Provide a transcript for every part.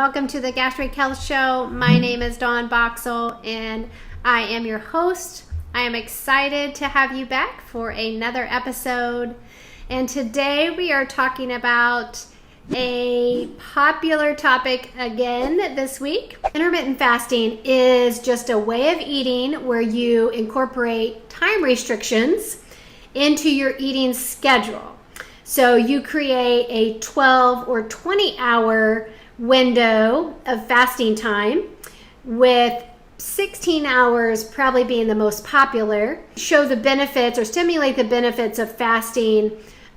Welcome to the Gastric Health Show. My name is Dawn Boxall and I am your host. I am excited to have you back for another episode. And today we are talking about a popular topic again this week. Intermittent fasting is just a way of eating where you incorporate time restrictions into your eating schedule. So you create a 12 or 20 hour window of fasting time, with 16 hours probably being the most popular. Show the benefits or stimulate the benefits of fasting,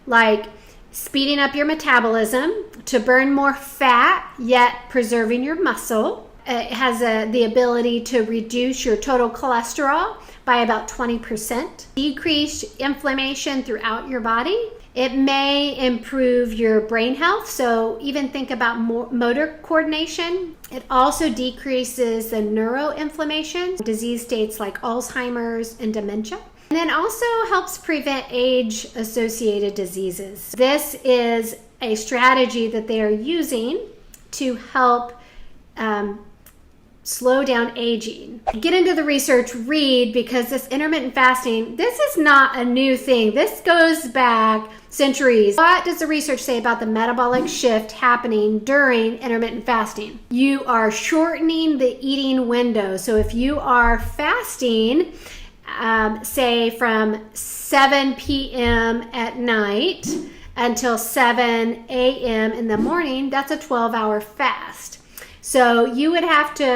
like speeding up your metabolism to burn more fat yet preserving your muscle. It has the ability to reduce your total cholesterol by about 20%, decrease inflammation throughout your body. It may improve your brain health, so even think about motor coordination. It also decreases the neuro-inflammation, disease states like Alzheimer's and Dementia. And then also helps prevent age-associated diseases. This is a strategy that they are using to help slow down aging. Get into the research, read, because this intermittent fasting, this is not a new thing. This goes back centuries. What does the research say about the metabolic shift happening during intermittent fasting? You are shortening the eating window. So if you are fasting, say from 7 p.m. at night until 7 a.m. in the morning, that's a 12-hour fast. So you would have to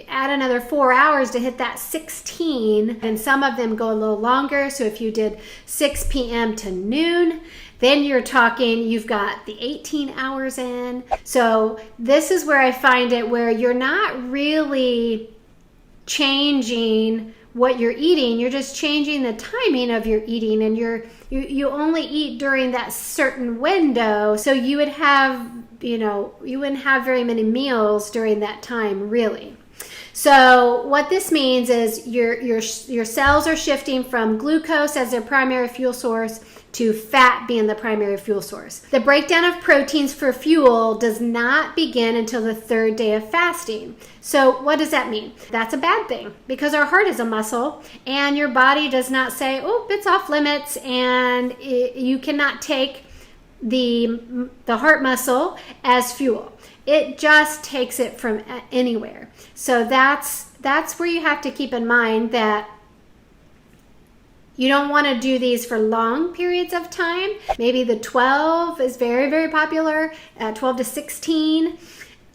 add another 4 hours to hit that 16, and some of them go a little longer. So if you did 6 p.m. to noon, then you're talking, you've got the 18 hours in. So this is where I find it where you're not really changing what you're eating, you're just changing the timing of your eating, and you only eat during that certain window. So you would have, you wouldn't have very many meals during that time, really. So what this means is your cells are shifting from glucose as their primary fuel source to fat being the primary fuel source. The breakdown of proteins for fuel does not begin until the third day of fasting. So what does that mean? That's a bad thing, because our heart is a muscle and your body does not say, oh, it's off limits, and you cannot take the heart muscle as fuel. It just takes it from anywhere. So that's where you have to keep in mind that you don't want to do these for long periods of time. Maybe the 12 is very, very popular, 12 to 16.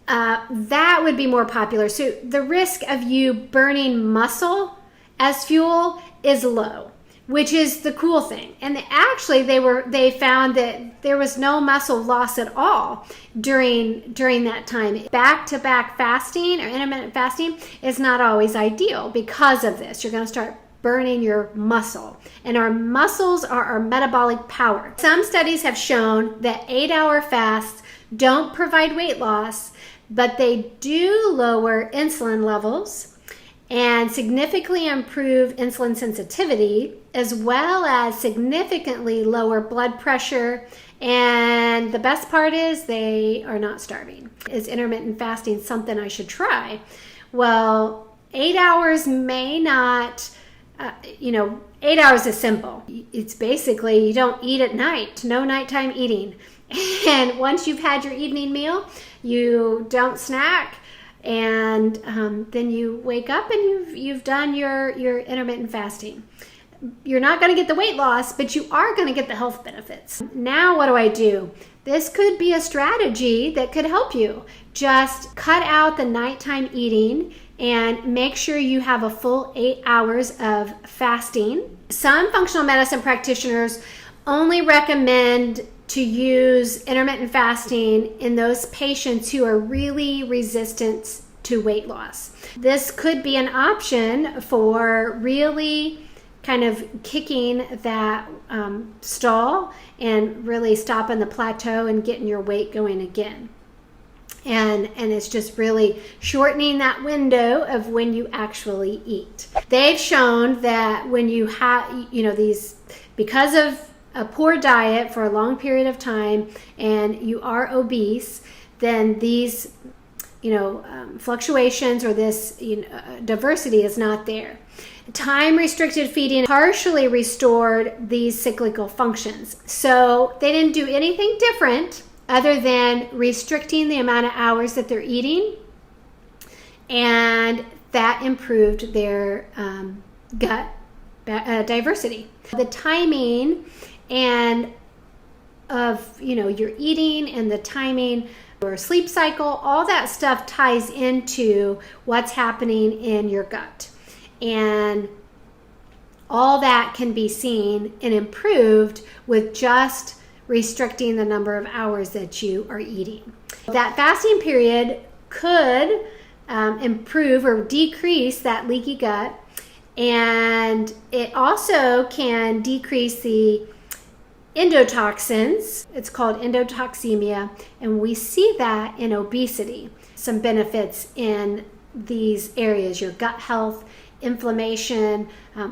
That would be more popular. So the risk of you burning muscle as fuel is low, which is the cool thing. And they found that there was no muscle loss at all during that time. Back-to-back fasting or intermittent fasting is not always ideal because of this. You're going to start burning your muscle, and our muscles are our metabolic power. Some studies have shown that 8-hour fasts don't provide weight loss, but they do lower insulin levels and significantly improve insulin sensitivity, as well as significantly lower blood pressure. And the best part is they are not starving. Is intermittent fasting something I should try? Well, 8 hours may not, 8 hours is simple. It's basically you don't eat at night, no nighttime eating. And once you've had your evening meal, you don't snack. And then you wake up and you've done your intermittent fasting. You're not going to get the weight loss, but you are going to get the health benefits. Now what do I do? This could be a strategy that could help you. Just cut out the nighttime eating and make sure you have a full 8 hours of fasting. Some functional medicine practitioners only recommend to use intermittent fasting in those patients who are really resistant to weight loss. This could be an option for really kind of kicking that stall and really stopping the plateau and getting your weight going again. And it's just really shortening that window of when you actually eat. They've shown that when you have, these, because of a poor diet for a long period of time and you are obese, then these fluctuations or this diversity is not there. Time-restricted feeding partially restored these cyclical functions. So they didn't do anything different other than restricting the amount of hours that they're eating, and that improved their gut diversity. The timing and of your eating and the timing or sleep cycle, all that stuff ties into what's happening in your gut. And all that can be seen and improved with just restricting the number of hours that you are eating. That fasting period could improve or decrease that leaky gut, and it also can decrease the endotoxins. It's called endotoxemia, and we see that in obesity. Some benefits in these areas, your gut health, inflammation,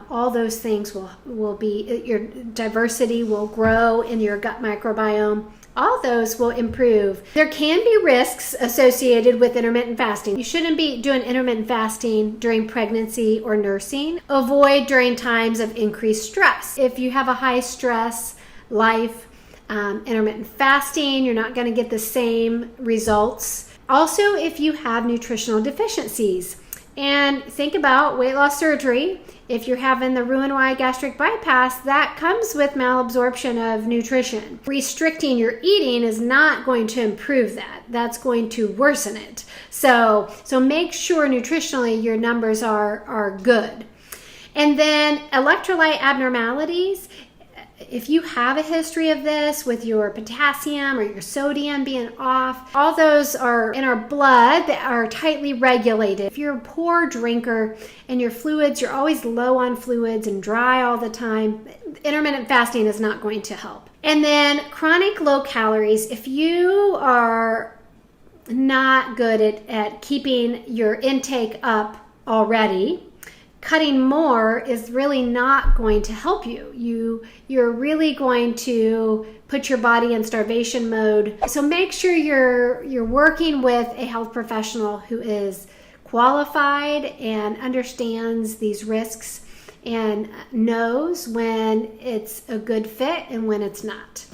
all those things will be, your diversity will grow in your gut microbiome. All those will improve. There can be risks associated with intermittent fasting. You shouldn't be doing intermittent fasting during pregnancy or nursing. Avoid during times of increased stress. If you have a high stress life, intermittent fasting, you're not going to get the same results. Also, if you have nutritional deficiencies. And think about weight loss surgery. If you're having the Roux-en-Y gastric bypass, that comes with malabsorption of nutrition. Restricting your eating is not going to improve that. That's going to worsen it. So make sure nutritionally your numbers are good. And then electrolyte abnormalities. If you have a history of this with your potassium or your sodium being off, all those are in our blood that are tightly regulated. If you're a poor drinker and your fluids, you're always low on fluids and dry all the time, intermittent fasting is not going to help. And then chronic low calories. If you are not good at keeping your intake up already, cutting more is really not going to help you. You're really going to put your body in starvation mode. So make sure you're working with a health professional who is qualified and understands these risks and knows when it's a good fit and when it's not.